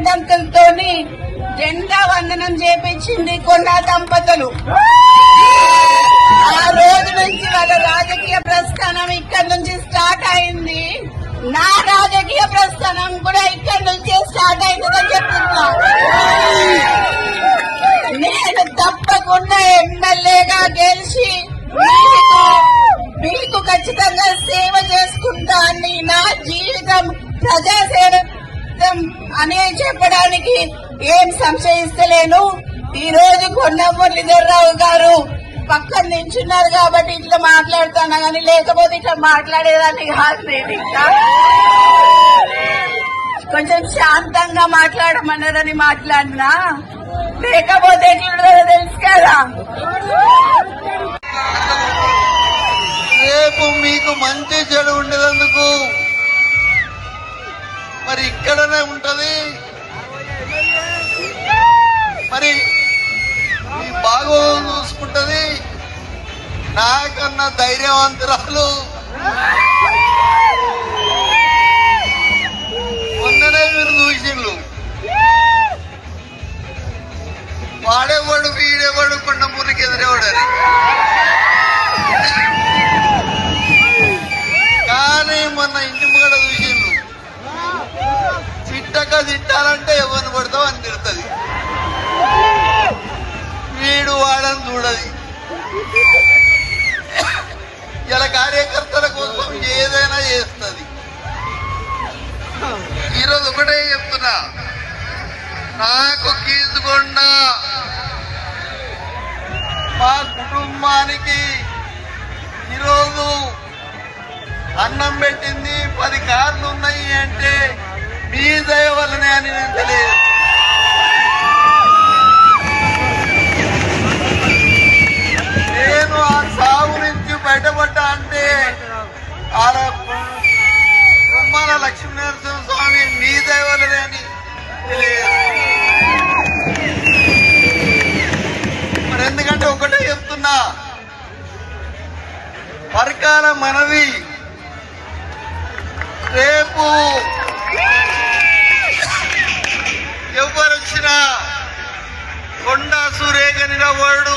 దంపతులతోని జెండా వందనం చేపించింది కొండా దంపతులు. ఆ రోజు నుంచి వాళ్ళ రాజకీయ ప్రస్థానం ఇక్కడి నుంచి స్టార్ట్ అయింది. నా రాజకీయ ప్రస్థానం కూడా ఇక్కడి నుంచే స్టార్ట్ అయిందని చెప్తున్నా. నేను తప్పకుండా ఎమ్మెల్యేగా గెలిచి మీకు ఖచ్చితంగా సేవ చేసుకుంటా అని, నా జీవితం ప్రజాసేవ అనే చెప్పడానికి ఏం సంశయిస్తలేను. ఈ రోజు కొండా మురళీధరరావు గారు పక్కన నించున్నారు కాబట్టి ఇట్లా మాట్లాడుతున్నా, కానీ లేకపోతే ఇట్లా మాట్లాడేదాన్ని కాదు. నేను ఇంకా కొంచెం శాంతంగా మాట్లాడమన్నారని మాట్లాడినా, లేకపోతే ఎట్లుంటుందో తెలుసు కదా. రేపు మీకు మంచి చెడు ఉండేందుకు మరి ఇక్కడనే ఉంటది. మరి మీ బాగోగులు చూసుకుంటది. నాకన్నా ధైర్యవంతురాలు మొన్ననే మీరు చూసిండ్రు. వాడేవాడు వీడేవాడు కొండ మురికి ఎదురేవాడని, కానీ మొన్న ఇంటి ముంగడ చూసిండ్రు. చిట్టక తిట్టాలంటే ఎవరిని పడతావు అని తిడుతుంది. వీడు వాడని చూడది. ఇలా కార్యకర్తల కోసం ఏదైనా చేస్తుంది. ఈరోజు ఒకటే చెప్తున్నా, నాకు గీసుకొండ మా కుటుంబానికి ఈరోజు అన్నం పెట్టింది 10 కార్లు ఉన్నాయి అంటే మీ దయ వల్లనే అని నేను తెలియదు. నేను ఆ సాగు నుంచి బయటపడ్డా అంటే ఆడ బొమ్మల లక్ష్మీనరసింహ స్వామి మీ దయ వల్లనే అని తెలియదు. మరి ఎందుకంటే ఒకటే చెప్తున్నా, వర్గాల మనవి. రేపు ఎవరొచ్చినా కొండా సురేఖ నిలబడు